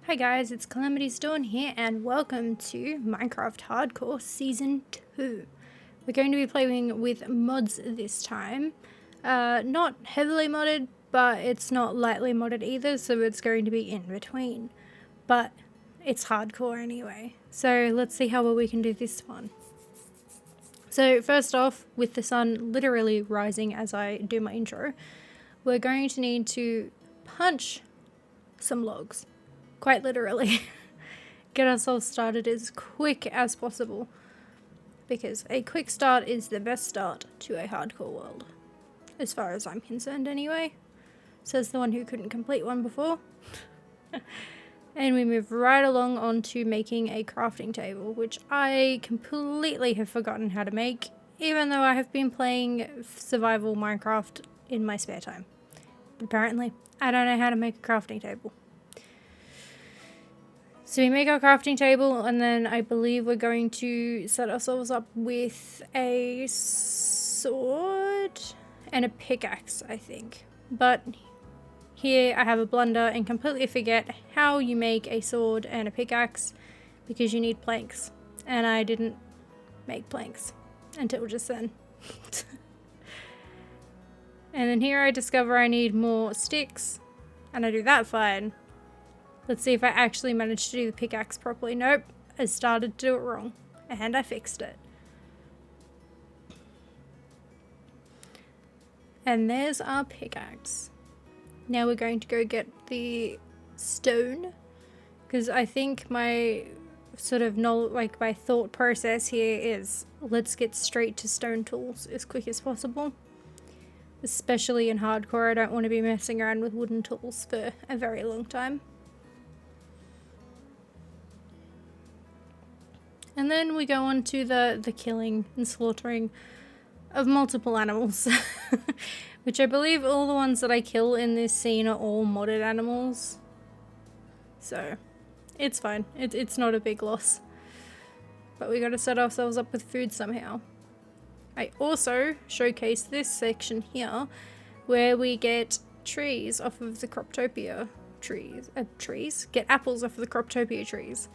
Hi guys, it's CalamitiesDawn here and welcome to Minecraft Hardcore Season 2. We're going to be playing with mods this time. Not heavily modded, but it's not lightly modded either, so it's going to be in between. But it's hardcore anyway, so let's see how well we can do this one. So first off, with the sun literally rising as I do my intro, we're going to need to punch some logs. Quite literally. Get ourselves started as quick as possible. Because a quick start is the best start to a hardcore world. As far as I'm concerned anyway. Says the one who couldn't complete one before. And we move right along on to making a crafting table, which I completely have forgotten how to make, even though I have been playing survival Minecraft in my spare time. But apparently, I don't know how to make a crafting table. So we make our crafting table, and then I believe we're going to set ourselves up with a sword and a pickaxe, I think. But here I have a blunder and completely forget how you make a sword and a pickaxe because you need planks. And I didn't make planks until just then. And then here I discover I need more sticks, and I do that fine. Let's see if I actually managed to do the pickaxe properly. Nope, I started to do it wrong, and I fixed it. And there's our pickaxe. Now we're going to go get the stone, because I think my sort of my thought process here is let's get straight to stone tools as quick as possible. Especially in hardcore, I don't want to be messing around with wooden tools for a very long time. And then we go on to the killing and slaughtering of multiple animals. Which I believe all the ones that I kill in this scene are all modded animals. So, it's fine. It's not a big loss. But we gotta set ourselves up with food somehow. I also showcase this section here where we get trees off of the Croptopia trees. Get apples off of the Croptopia trees.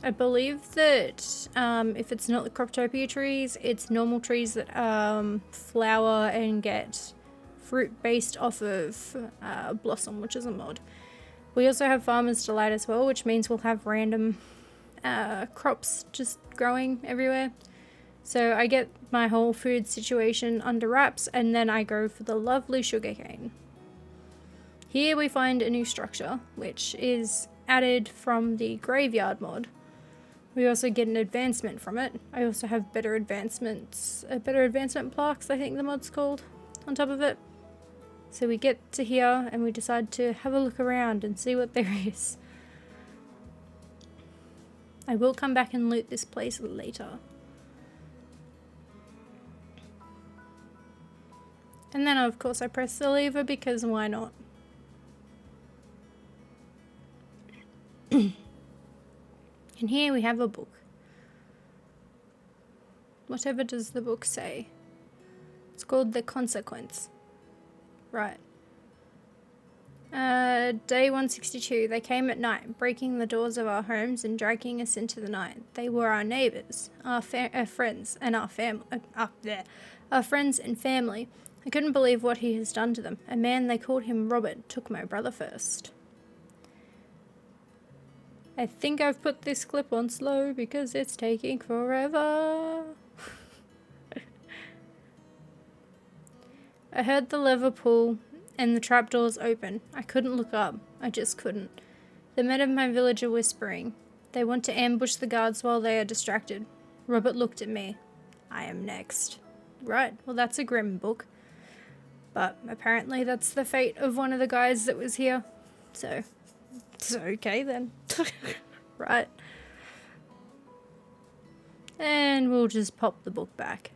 I believe that if it's not the Croptopia trees, it's normal trees that flower and get fruit based off of Blossom, which is a mod. We also have Farmer's Delight as well, which means we'll have random crops just growing everywhere. So I get my whole food situation under wraps, and then I go for the lovely sugarcane. Here we find a new structure, which is added from the graveyard mod. We also get an advancement from it. I also have better advancement plaques, I think the mod's called, on top of it. So we get to here and we decide to have a look around and see what there is. I will come back and loot this place later. And then of course I press the lever because why not? And here we have a book. Whatever does the book say? It's called The Consequence. Right. Day 162. They came at night, breaking the doors of our homes and dragging us into the night. They were our neighbours, our friends, and our friends and family. I couldn't believe what he has done to them. A man, they called him Robert, took my brother first. I think I've put this clip on slow because it's taking forever. I heard the lever pull and the trapdoors open. I couldn't look up. I just couldn't. The men of my village are whispering. They want to ambush the guards while they are distracted. Robert looked at me. I am next. Right, well that's a grim book. But apparently that's the fate of one of the guys that was here. So, it's okay then. Right. And we'll just pop the book back.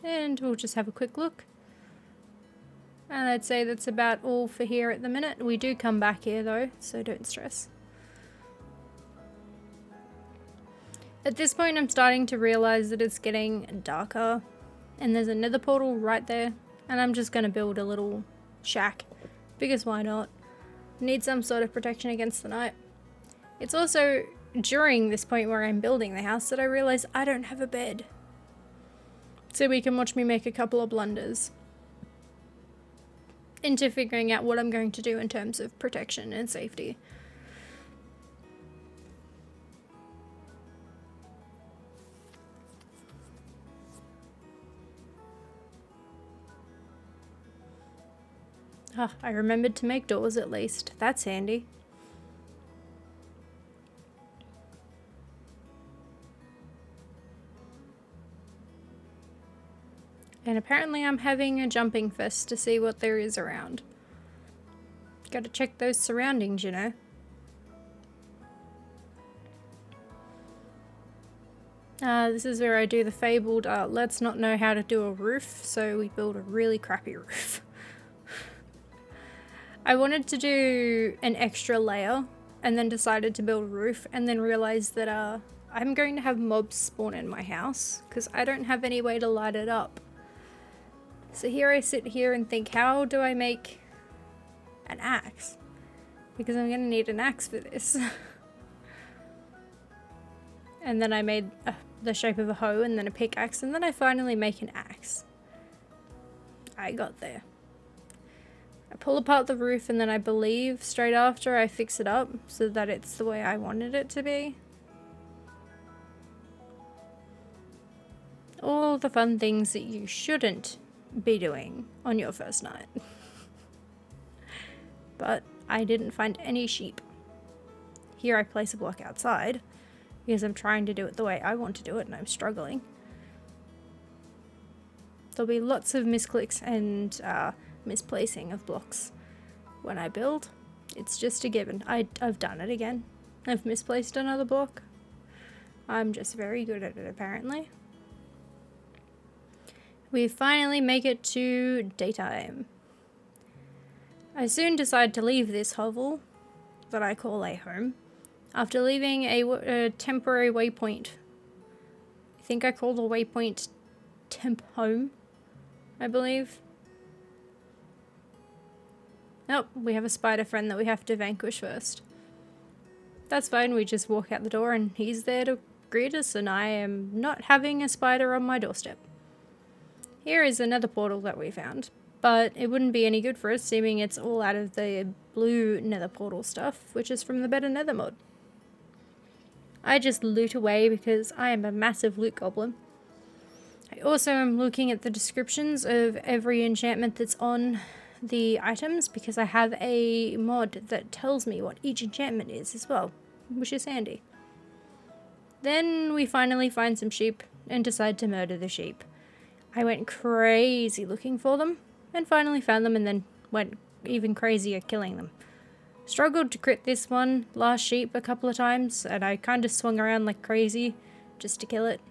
And we'll just have a quick look. And I'd say that's about all for here at the minute. We do come back here though, so don't stress. At this point I'm starting to realize that it's getting darker. And there's a nether portal right there. And I'm just going to build a little shack because why not? Need some sort of protection against the night. It's also during this point where I'm building the house that I realize I don't have a bed. So we can watch me make a couple of blunders into figuring out what I'm going to do in terms of protection and safety. Ah, I remembered to make doors at least. That's handy. And apparently I'm having a jumping fest to see what there is around. Gotta check those surroundings, you know. This is where I do the fabled, let's not know how to do a roof, so we build a really crappy roof. I wanted to do an extra layer and then decided to build a roof and then realized that I'm going to have mobs spawn in my house because I don't have any way to light it up. So here I sit here and think, how do I make an axe? Because I'm going to need an axe for this. And then I made the shape of a hoe and then a pickaxe, and then I finally make an axe. I got there. I pull apart the roof and then I believe straight after I fix it up so that it's the way I wanted it to be. All the fun things that you shouldn't be doing on your first night. But I didn't find any sheep. Here I place a block outside because I'm trying to do it the way I want to do it and I'm struggling. There'll be lots of misclicks and misplacing of blocks when I build. It's just a given. I've done it again. I've misplaced another block. I'm just very good at it apparently. We finally make it to daytime. I soon decide to leave this hovel that I call a home after leaving a temporary waypoint. I think I call the waypoint temp home, I believe. Oh, we have a spider friend that we have to vanquish first. That's fine, we just walk out the door and he's there to greet us and I am not having a spider on my doorstep. Here is another portal that we found, but it wouldn't be any good for us seeming it's all out of the blue nether portal stuff, which is from the Better Nether mod. I just loot away because I am a massive loot goblin. I also am looking at the descriptions of every enchantment that's on the items because I have a mod that tells me what each enchantment is as well, which is handy. Then we finally find some sheep and decide to murder the sheep. I went crazy looking for them and finally found them and then went even crazier killing them. Struggled to crit this one last sheep a couple of times and I kind of swung around like crazy just to kill it.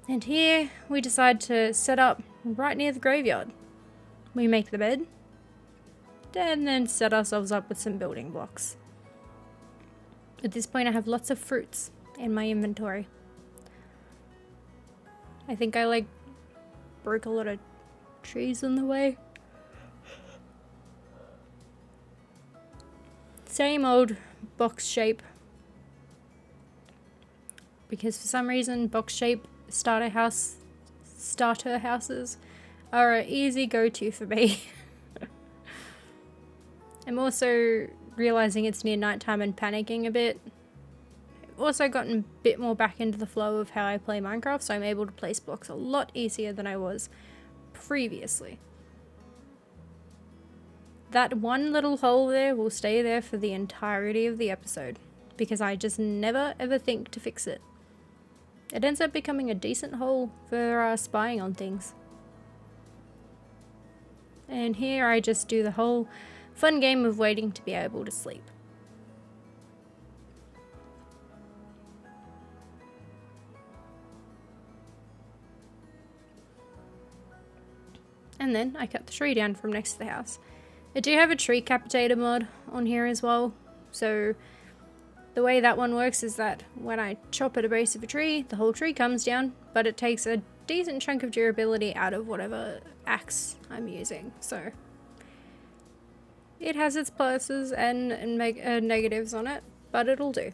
And here we decide to set up right near the graveyard. We make the bed and then set ourselves up with some building blocks. At this point I have lots of fruits in my inventory. I think I broke a lot of trees on the way. Same old box shape. Because for some reason box shape starter houses are an easy go-to for me. I'm also realizing it's near nighttime and panicking a bit. I've also gotten a bit more back into the flow of how I play Minecraft, so I'm able to place blocks a lot easier than I was previously. That one little hole there will stay there for the entirety of the episode because I just never ever think to fix it. It ends up becoming a decent hole for spying on things. And here I just do the whole fun game of waiting to be able to sleep. And then I cut the tree down from next to the house. I do have a tree capitator mod on here as well. So the way that one works is that when I chop at a base of a tree, the whole tree comes down, but it takes a decent chunk of durability out of whatever axe I'm using, so it has its pluses and negatives on it, but it'll do.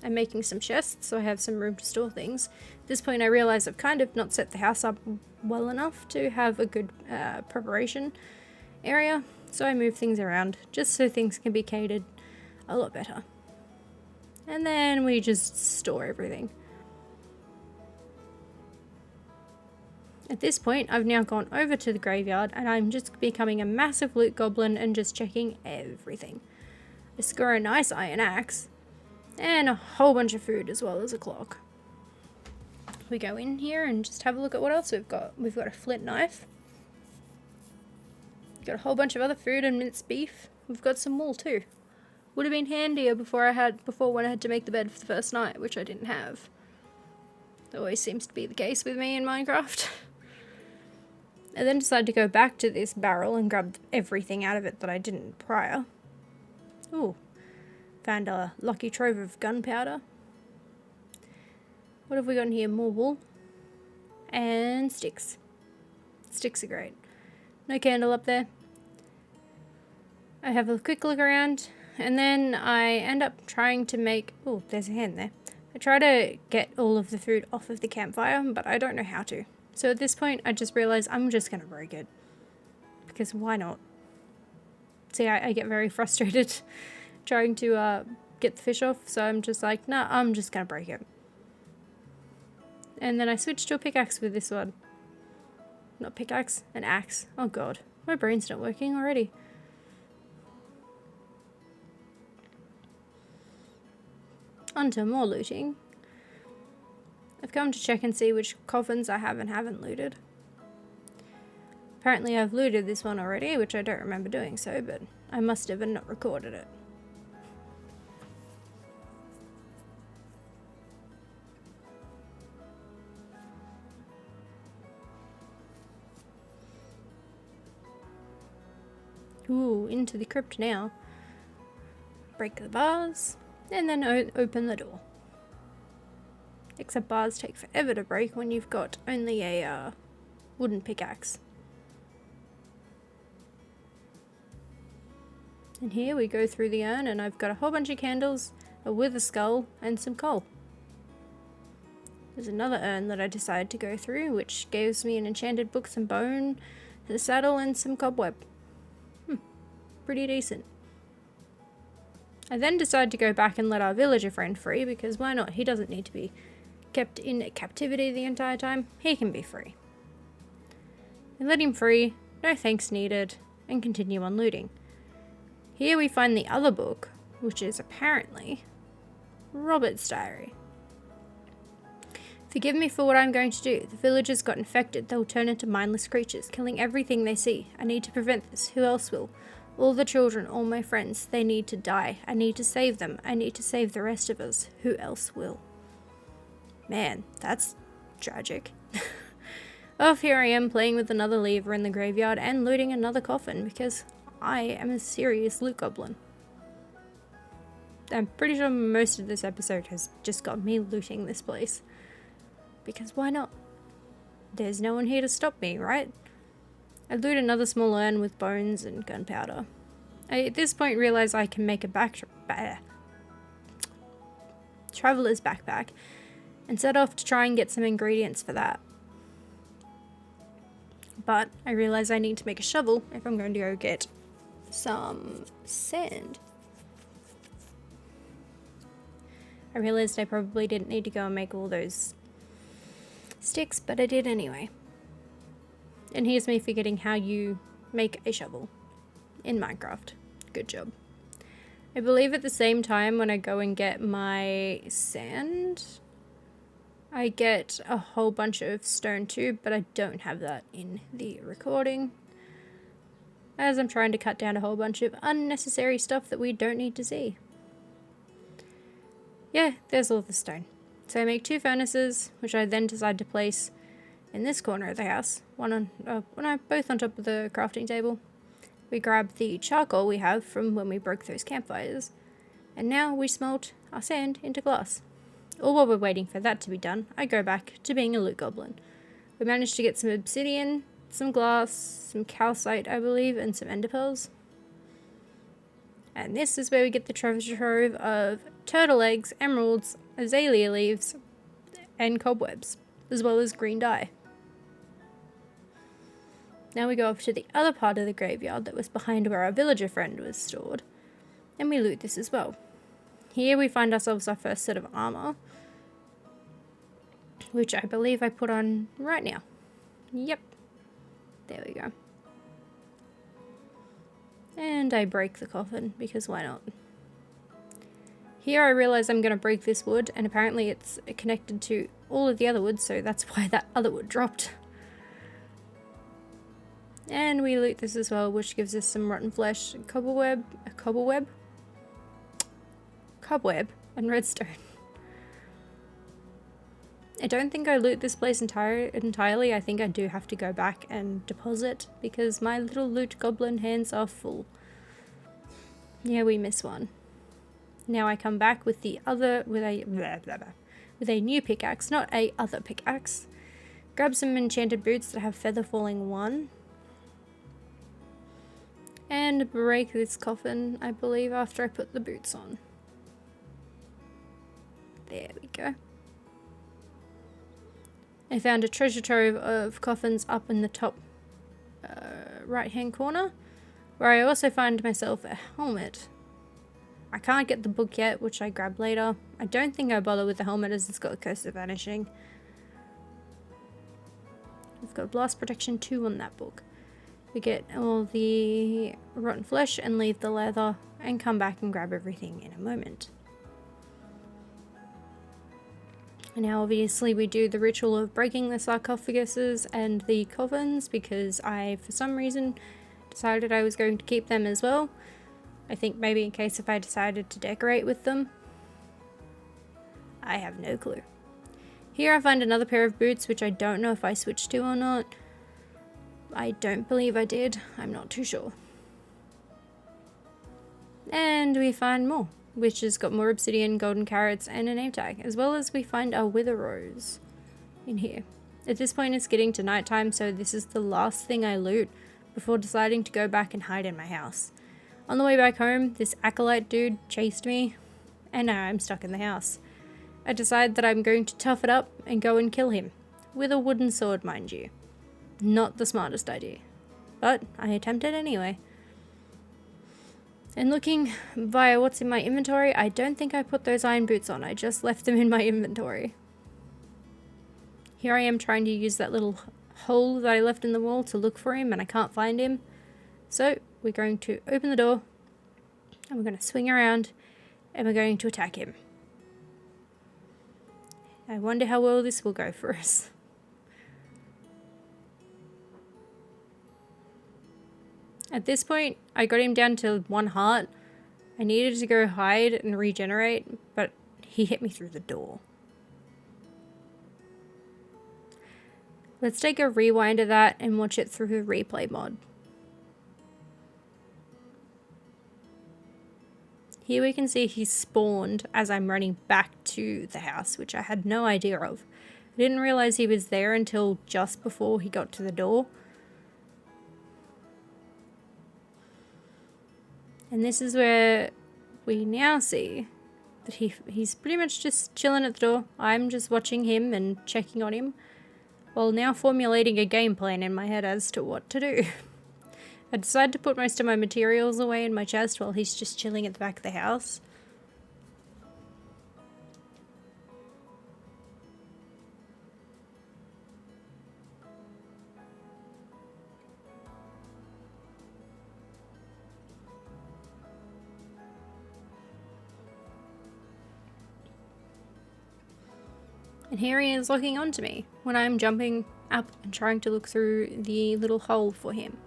I'm making some chests so I have some room to store things. At this point I realize I've kind of not set the house up well enough to have a good preparation area, so I move things around just so things can be catered a lot better. And then we just store everything. At this point I've now gone over to the graveyard and I'm just becoming a massive loot goblin and just checking everything. I score a nice iron axe and a whole bunch of food as well as a clock. We go in here and just have a look at what else we've got. We've got a flint knife. Got a whole bunch of other food and minced beef. We've got some wool too. Would have been handier before when I had to make the bed for the first night, which I didn't have. That always seems to be the case with me in Minecraft. I then decided to go back to this barrel and grab everything out of it that I didn't prior. Ooh, found a lucky trove of gunpowder. What have we got in here? More wool and sticks. Sticks are great. No candle up there. I have a quick look around and then I end up trying to make... Oh, there's a hand there. I try to get all of the food off of the campfire, but I don't know how to. So at this point, I just realized I'm just going to break it. Because why not? See, I get very frustrated trying to get the fish off, so I'm just like, nah, I'm just going to break it. And then I switched to a pickaxe with this one. Not pickaxe, an axe. Oh god, my brain's not working already. Onto more looting. I've come to check and see which coffins I have and haven't looted. Apparently I've looted this one already, which I don't remember doing so, but I must have and not recorded it. Ooh, into the crypt now. Break the bars, and then open the door. Except bars take forever to break when you've got only a wooden pickaxe. And here we go through the urn and I've got a whole bunch of candles, a wither skull, and some coal. There's another urn that I decided to go through, which gives me an enchanted book, some bone, a saddle, and some cobweb. Pretty decent. I then decided to go back and let our villager friend free, because why not? He doesn't need to be kept in captivity the entire time. He can be free. I let him free, no thanks needed, and continue on looting. Here we find the other book, which is apparently Robert's diary. Forgive me for what I'm going to do. The villagers got infected. They'll turn into mindless creatures, killing everything they see. I need to prevent this. Who else will? All the children, all my friends, they need to die. I need to save them. I need to save the rest of us. Who else will? Man, that's tragic. Off here I am playing with another lever in the graveyard and looting another coffin because I am a serious loot goblin. I'm pretty sure most of this episode has just got me looting this place. Because why not? There's no one here to stop me, right? I loot another small urn with bones and gunpowder. I at this point realize I can make a traveler's backpack and set off to try and get some ingredients for that. But I realize I need to make a shovel if I'm going to go get some sand. I realized I probably didn't need to go and make all those sticks, but I did anyway. And here's me forgetting how you make a shovel in Minecraft. Good job. I believe at the same time when I go and get my sand, I get a whole bunch of stone too, but I don't have that in the recording, as I'm trying to cut down a whole bunch of unnecessary stuff that we don't need to see. Yeah, there's all the stone. So I make 2 furnaces, which I then decide to place in this corner of the house, both on top of the crafting table. We grab the charcoal we have from when we broke those campfires, and now we smelt our sand into glass. All while we're waiting for that to be done, I go back to being a loot goblin. We managed to get some obsidian, some glass, some calcite, I believe, and some ender pearls. And this is where we get the treasure trove of turtle eggs, emeralds, azalea leaves, and cobwebs, as well as green dye. Now we go off to the other part of the graveyard that was behind where our villager friend was stored, and we loot this as well. Here we find ourselves our first set of armor, which I believe I put on right now. Yep. There we go. And I break the coffin, because why not? Here I realize I'm going to break this wood, and apparently it's connected to all of the other wood, so that's why that other wood dropped. And we loot this as well, which gives us some rotten flesh, cobweb, and redstone. I don't think I loot this place entirely. I think I do have to go back and deposit because my little loot goblin hands are full. Yeah, we miss one. Now I come back with with a new pickaxe, not a other pickaxe. Grab some enchanted boots that have feather falling 1. And break this coffin, I believe, after I put the boots on. There we go. I found a treasure trove of coffins up in the top right hand corner, where I also find myself a helmet. I can't get the book yet, which I grab later. I don't think I bother with the helmet as it's got a curse of vanishing. We've got blast protection 2 on that book. We get all the rotten flesh and leave the leather and come back and grab everything in a moment. Now obviously we do the ritual of breaking the sarcophaguses and the coffins because I, for some reason, decided I was going to keep them as well. I think maybe in case if I decided to decorate with them. I have no clue. Here I find another pair of boots, which I don't know if I switched to or not. I don't believe I did. I'm not too sure. And we find more, which has got more obsidian, golden carrots, and a name tag, as well as we find our wither rose in here. At this point it's getting to nighttime, so this is the last thing I loot before deciding to go back and hide in my house. On the way back home, this acolyte dude chased me, and now I'm stuck in the house. I decide that I'm going to tough it up and go and kill him. With a wooden sword, mind you. Not the smartest idea. But I attempt it anyway. And looking via what's in my inventory, I don't think I put those iron boots on. I just left them in my inventory. Here I am trying to use that little hole that I left in the wall to look for him, and I can't find him. So we're going to open the door, and we're going to swing around, and we're going to attack him. I wonder how well this will go for us. At this point, I got him down to 1 heart. I needed to go hide and regenerate, but he hit me through the door. Let's take a rewind of that and watch it through a replay mod. Here we can see he spawned as I'm running back to the house, which I had no idea of. I didn't realize he was there until just before he got to the door. And this is where we now see that he's pretty much just chilling at the door. I'm just watching him and checking on him, while now formulating a game plan in my head as to what to do. I decided to put most of my materials away in my chest while he's just chilling at the back of the house. And here he is looking onto me when I'm jumping up and trying to look through the little hole for him.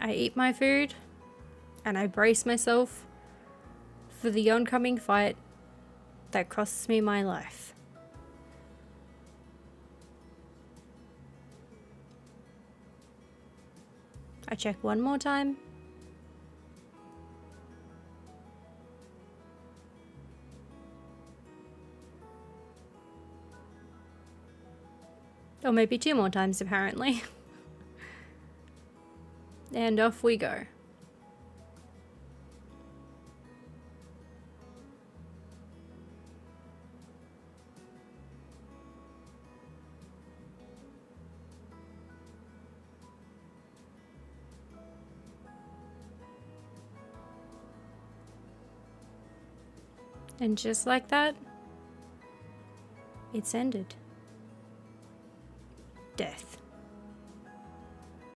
I eat my food and I brace myself for the oncoming fight that costs me my life. I check one more time. Or maybe 2 more times, apparently. And off we go. And just like that, it's ended. Death.